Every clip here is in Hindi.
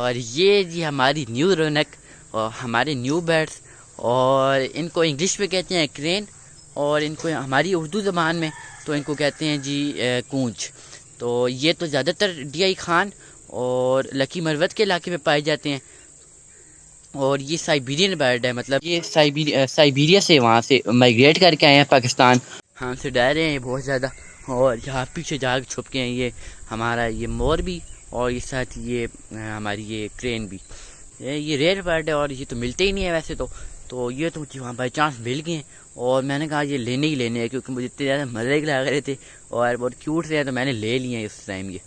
और ये जी हमारी न्यू रौनक और हमारे न्यू बर्ड्स, और इनको इंग्लिश में कहते हैं क्रेन, और इनको हमारी उर्दू ज़बान में तो इनको कहते हैं जी कूंच। तो ये तो ज़्यादातर DI खान और लकी मरवत के इलाके में पाए जाते हैं, और ये साइबेरियन बर्ड है, मतलब ये साइबेरिया से वहाँ से माइग्रेट करके आए हैं पाकिस्तान। हाँ से डर रहे हैं बहुत ज़्यादा, और यहाँ पीछे जाकर छुप के हैं ये हमारा ये मोर भी, और ये साथ ये हमारी ये क्रेन भी। ये रेयर बर्ड है और ये तो मिलते ही नहीं है वैसे तो ये तो मुझे वहाँ बाई चांस मिल गए हैं, और मैंने कहा ये लेने ही लेने हैं, क्योंकि मुझे इतने ज़्यादा मज़े लग रहे थे और बहुत क्यूट थे, तो मैंने ले लिए उस टाइम ये।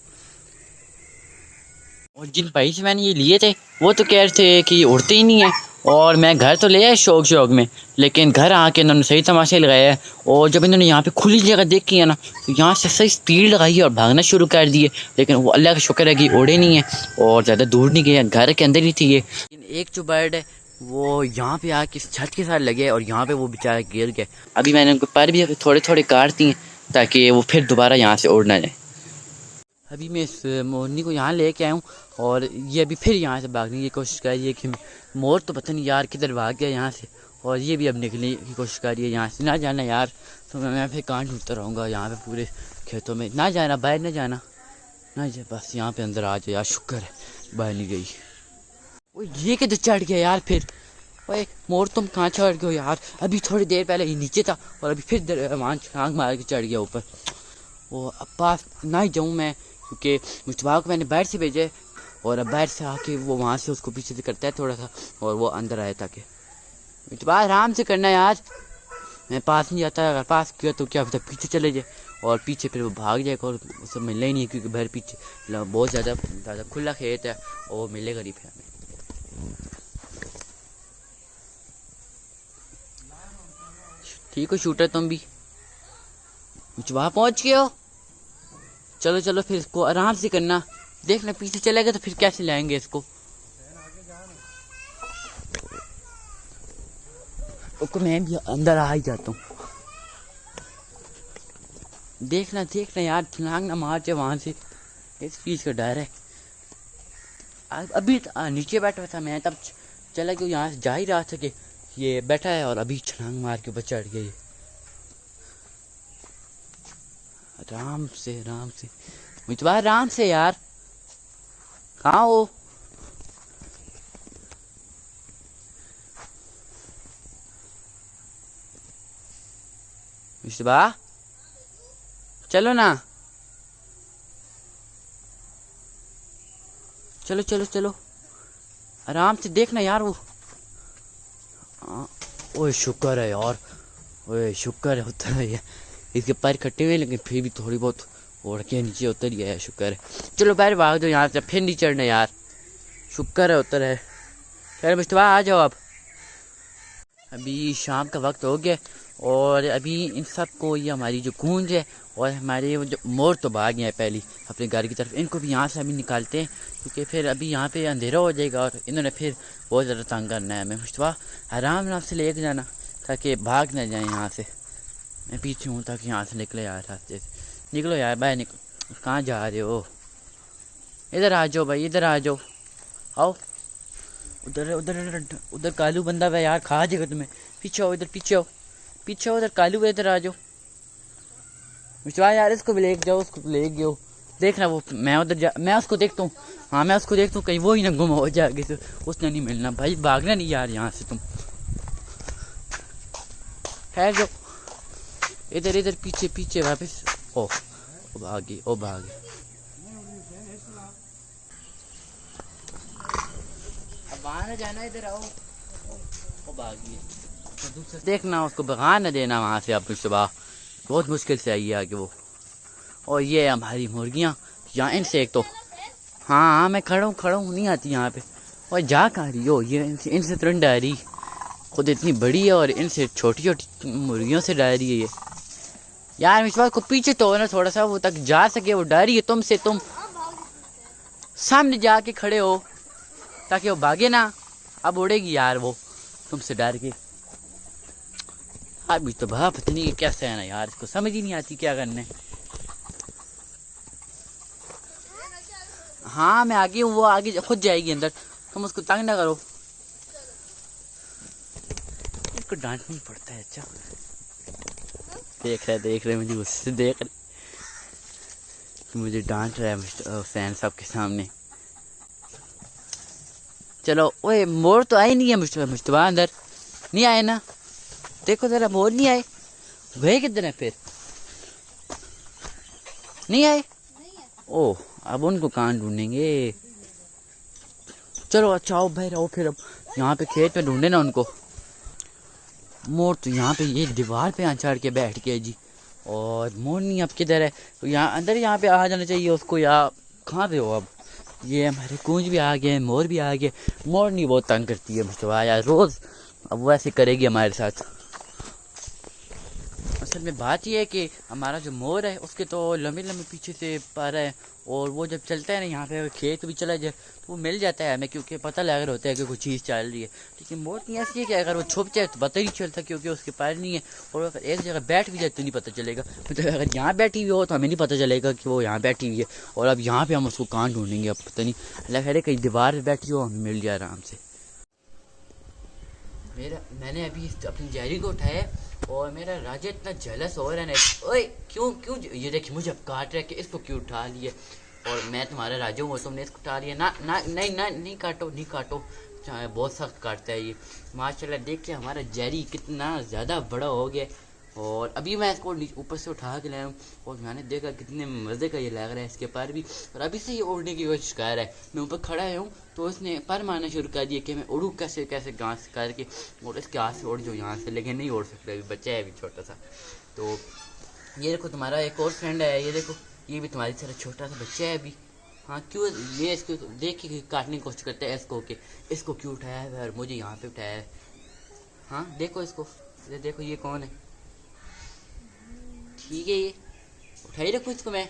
और जिन भाई से मैंने ये लिए थे वो तो कह रहे थे कि ये उड़ते ही नहीं है, और मैं घर तो ले आया शौक में, लेकिन घर आके इन्होंने सही तमाशे लगाया है, और जब इन्होंने यहाँ पे खुली जगह देखी है ना, तो यहाँ से सही स्पीड लगाई है और भागना शुरू कर दिए। लेकिन वो अल्लाह का शुक्र है कि उड़े नहीं है और ज़्यादा दूर नहीं गए, घर के अंदर ही थी ये। एक जो बर्ड है वो यहाँ पे आके छत के साथ लगे और यहाँ पे वो बेचारा गिर गए। अभी मैंने उनके पर भी थोड़े थोड़े काट दिए ताकि वो फिर दोबारा यहाँ से उड़ ना जाए। अभी मैं इस मोरनी को यहाँ लेके आया हूँ, और ये अभी फिर यहाँ से भागने की कोशिश कर रही है कि मोर तो पता नहीं यार किधर भाग गया यहाँ से, और ये भी अब निकलने की कोशिश कर रही है यहाँ से। ना जाना यार, तो मैं फिर कहाँ ढूंढता रहूँगा यहाँ पे पूरे खेतों में। ना जाना, बाहर ना जाना, ना जा, बस यहाँ पे अंदर आ जाए यार, शुक्र है बाहर नहीं गई। वो ये किधर चढ़ गया यार फिर? ओए मोर तुम कहाँ चढ़ गए हो यार? अभी थोड़ी देर पहले ये नीचे था और अभी फिर वहाँ छलांग मार के चढ़ गया ऊपर। वो अब पास ना ही जाऊँ मैं, क्योंकि मुश्तबा को मैंने बाहर से भेजे, और अब बाहर से आके वो वहाँ से उसको पीछे से करता है थोड़ा सा, और वो अंदर आए ताकि मुश्तबा आराम से करना यार। मैं पास नहीं जाता, अगर पास किया तो क्या तक पीछे चले जाए, और पीछे फिर वो भाग जाएगा और उसे मिलना ही नहीं है, क्योंकि बाहर पीछे बहुत ज़्यादा खुला खेत है और वो मिलेगा नहीं फिर हमें। ठीक हो शूटर, तुम भी वहाँ पहुँच गए हो? चलो चलो फिर इसको आराम से करना, देखना पीछे चलेगा तो फिर कैसे लाएंगे इसको। मैं भी अंदर आ ही जाता हूँ। देखना देखना यार, छलांग ना मार जाए वहां से, इस चीज का डर है। अभी नीचे बैठा था मैं, तब चला कि यहाँ से जा ही रहा था कि ये बैठा है, और अभी छलांग मार के ऊपर चढ़ गया ये। आराम से मुझे आराम से यार, कहाँ हो? मुश्तबा चलो ना, चलो चलो चलो आराम से देखना यार। वो ओए शुक्र है यार, ओए शुक्र है उतर है, इसके पैर कटे हुए लेकिन फिर भी थोड़ी बहुत उड़ के नीचे उतर गया है, शुक्र है। चलो बाहर भाग दो यहाँ से, फिर नहीं चढ़ना यार, शुक्र है उतर है। खैर मुश्तबा आ जाओ अब। अभी शाम का वक्त हो गया, और अभी इन सब को, ये हमारी जो कूंज है और हमारे वो जो मोर तो भाग गए हैं पहली अपने घर की तरफ, इनको भी यहाँ से अभी निकालते हैं, क्योंकि फिर अभी यहाँ पे अंधेरा हो जाएगा और इन्होंने फिर बहुत ज़्यादा तंग करना है हमें। मुश्तबा आराम से लेके जाना ताकि भाग ना जाए यहाँ से। मैं पीछे हूँ ताकि यहाँ से निकले यार, रास्ते से निकलो यार, बाहर निकलो। कहाँ जा रहे हो? इधर आ जाओ भाई, इधर आ जाओ, आओ। उधर उधर उधर कालू बंदा है यार, खा जाएगा तुम्हें। पीछे आओ, इधर पीछे आओ, पीछे आओ, उधर कालू है, इधर आ जाओ। मुश्तबा यार इसको भी ले जाओ, उसको ले गयो, देखना वो मैं उधर मैं उसको देखता हूँ। हाँ मैं उसको देखता हूँ, कहीं वो ही ना गुम हो जाएगी, तो उसने नहीं मिलना भाई, भागना नहीं यार यहाँ से तुम। खैर जाओ, इधर इधर पीछे पीछे वापस। ओ भागी, ओ भागी। अब वहाँ जाना, इधर आओ, ओ भागी। देखना उसको भगा न देना वहाँ से आप मुश्तबा, बहुत मुश्किल से आई है आगे वो। और ये हमारी मुर्गियाँ यहाँ, इनसे एक तो हाँ मैं खड़ा हूँ नहीं आती यहाँ पे। और जा कहाँ रही हो? ये इनसे तुरंत डर रही, खुद इतनी बड़ी है और इनसे छोटी छोटी मुर्गियों से डर रही है ये। यार मुश्तबा को पीछे तो ना थोड़ा सा वो तक जा सके, वो डर रही है तुमसे। तुम सामने जाके खड़े हो ताकि वो भागे ना, अब उड़ेगी यार वो तुमसे डर के। अभी तो भा पता नहीं कैसे है ना यार, इसको समझ ही नहीं आती क्या करना है। हाँ मैं आगे हूँ, वो आगे खुद जाएगी अंदर, तुम उसको तंग ना करो। इसको डांटना ही पड़ता है। अच्छा देख रहे मुझे उससे देख रहे, मुझे डांट रहा है हुसैन साहब के सामने। चलो ओए मोर तो आई नहीं है, मुश्तबा अंदर नहीं आए ना, देखो जरा मोर नहीं आए, गए किधर है फिर, नहीं आए। ओह अब उनको कहाँ ढूंढेंगे। चलो अच्छा आओ भाई रहो फिर, अब यहाँ पे खेत पे ढूंढे ना उनको। मोर तो यहाँ पे ये दीवार पे यहाँ चढ़ के बैठ गया जी, और मोर नहीं अब किधर है, तो यहाँ अंदर यहाँ पे आ जाना चाहिए उसको, या कहाँ पे हो अब। ये हमारे कूंज भी आ गए, मोर भी आ गए। मोर नहीं बहुत तंग करती है मुझे यार रोज़, अब वो ऐसे करेगी हमारे साथ। असल में बात यह है कि हमारा जो मोर है उसके तो लंबे लंबे पीछे से पर है, और वो जब चलता है ना यहाँ पे खेत भी चला जाए तो वो मिल जाता है हमें, क्योंकि पता लग रहा होता है कि कोई चीज़ चल रही है। लेकिन मोर नहीं ऐसी है कि अगर वो छुप जाए तो पता ही नहीं चलता, क्योंकि उसके पैर नहीं है, और अगर एक जगह बैठ भी जाए तो नहीं पता चलेगा। मतलब अगर यहाँ बैठी हुई हो तो हमें नहीं पता चलेगा कि वो यहाँ बैठी हुई है, और अब यहाँ पर हम उसको कहाँ ढूंढेंगे, अब पता नहीं। अल्लाह खैर कहीं दीवार पर बैठी हो हमें मिल जाए आराम से। मैंने अभी अपनी जहरी को उठाया और मेरा राजा इतना जेलस हो रहा है ना, ओए क्यों क्यों ये देखिए मुझे अब काट रहा है कि इसको क्यों उठा लिए, और मैं तुम्हारा राजा हूँ तुमने इसको उठा लिया ना ना नहीं ना नहीं काटो नहीं काटो, बहुत सख्त काटता है ये। माशाल्लाह देखिए हमारा जहरी कितना ज़्यादा बड़ा हो गया, और अभी मैं इसको ऊपर से उठा के लाया हूँ, और मैंने देखा कितने मज़े का ये लग रहा है इसके पर भी, और अभी से ये उड़ने की कोशिश कर रहा है। मैं ऊपर खड़ा हूँ तो उसने पर मारना शुरू कर दिया कि मैं उड़ूँ कैसे कैसे घास करके, और इसके हाथ से उड़ जाऊँ यहाँ से, लेकिन नहीं उड़ सकता, अभी बच्चा है अभी छोटा सा। तो ये देखो तुम्हारा एक और फ्रेंड है, ये देखो ये भी तुम्हारी तरह छोटा सा बच्चा है अभी। हाँ क्यों ये इसको देख के काटने की कोशिश करता है इसको, कि इसको क्यों उठाया है और मुझे यहाँ पे उठाया है। हाँ देखो इसको, देखो ये कौन है, ठीक है ये उठाई रखो इसको मैं।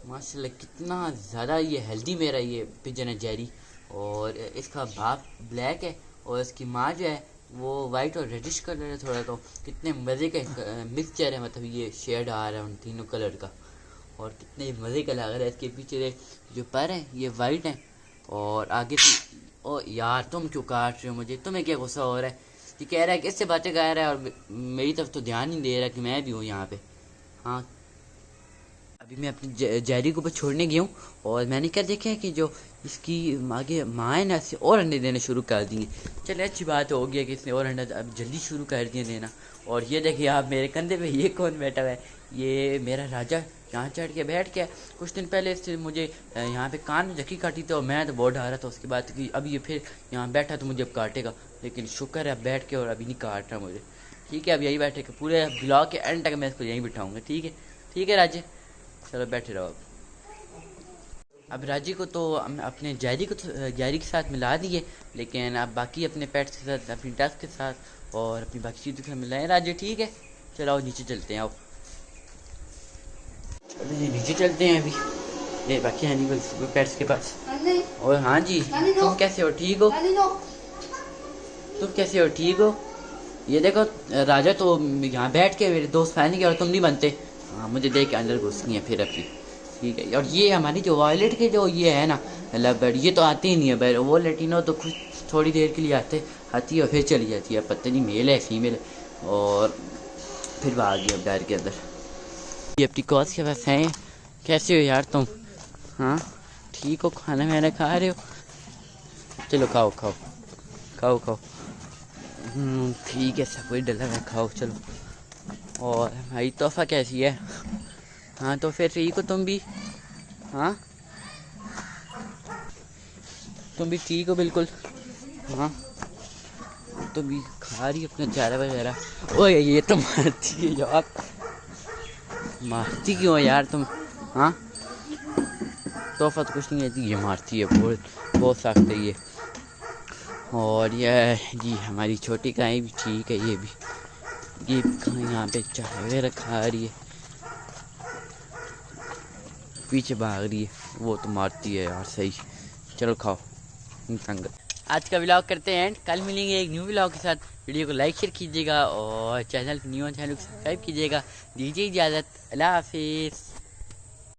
माशाल्लाह कितना ज़्यादा ये हेल्दी मेरा ये पिजन है जेरी, और इसका बाप ब्लैक है और इसकी माँ जो है वो वाइट और रेडिश कलर है थोड़ा, तो कितने मज़े का मिक्सचर है, मतलब ये शेड आ रहा है उन तीनों कलर का, और कितने मज़े का लग रहा है। इसके पीछे जो पर है ये वाइट है, और आगे ओ यार तुम क्यों काट रहे हो मुझे, तुम्हें क्या गुस्सा हो रहा है। ये कह रहा है कि इससे बातें कर रहा है और मेरी तरफ तो ध्यान नहीं दे रहा कि मैं भी हूँ यहाँ पे। हाँ अभी मैं अपनी जैरी को ऊपर छोड़ने गया हूँ, और मैंने क्या देखा है कि जो इसकी आगे माँ है ना इससे और अंडे देने शुरू कर दिए। चलिए अच्छी बात हो गई कि इसने और अंडा अब जल्दी शुरू कर दिए देना। और ये देखिए आप मेरे कंधे पे ये कौन बैठा हुआ है, ये मेरा राजा यहाँ चढ़ के बैठ गया। कुछ दिन पहले इससे मुझे यहाँ पे कान में जकी काटी थी और मैं तो बहुत डरा रहा था उसके बाद कि अब ये फिर यहाँ बैठा तो मुझे अब काटेगा, लेकिन शुक्र है अब बैठ के और अभी नहीं काट रहा मुझे। ठीक है अब यही बैठे पूरे ब्लॉग के एंड तक मैं इसको यहीं बिठाऊँगा। ठीक है राजे चलो बैठे रहो। अब राजी को तो अपने जायरी के साथ मिला दिए, लेकिन अब बाकी अपने पेट्स के साथ, अपनी डक्स के साथ और अपनी बाकी चीज़ों के साथ मिलाएं राजी। ठीक है चलो आओ नीचे चलते हैं। आओ चलो जी नीचे चलते हैं अभी, ये बाकी एनिमल्स पेट्स के पास। और हाँ जी तुम कैसे हो, ठीक हो, तुम कैसे हो, ठीक हो। ये देखो राजा तो यहाँ बैठ के मेरे दोस्त फैन के और तुम नहीं बनते। हाँ मुझे देख के अंदर घुस गई है फिर अपनी। ठीक है और ये हमारी जो वायलेट के जो ये है ना लव ये तो आती ही नहीं है बैर, वो लेटिनो तो कुछ थोड़ी देर के लिए आती है और फिर चली जाती है, पता नहीं मेल है फीमेल है, और फिर भाग गई अब डर के अंदर। ये अपनी कॉज के पास हैं। कैसे हो यार तुम, हाँ ठीक हो, खाना मैंने खा रहे हो, चलो खाओ खाओ खाओ खाओ। ठीक है सब कोई डला है, खाओ चलो। और भाई तोहफा कैसी है, हाँ तो फिर ठीक हो तुम भी, हाँ तुम भी ठीक हो बिल्कुल, हाँ तुम भी खा रही अपना चारा वगैरह। ओए ये तो मारती है यार, मारती क्यों है यार तुम, हाँ तोहफा तो कुछ नहीं कहती, ये मारती है बहुत सख्त है ये। और यह जी हमारी छोटी गाय भी ठीक है, ये भी यहाँ पे चाय वगैरह खा रही है, पीछे भाग रही है, वो तो मारती है यार सही। चलो खाओ तंग। आज का व्लॉग करते हैं एंड। कल मिलेंगे एक न्यू व्लॉग के साथ। वीडियो को लाइक शेयर कीजिएगा और चैनल न्यू चैनल को सब्सक्राइब कीजिएगा। दीजिए इजाज़त। अल्लाह हाफिज़।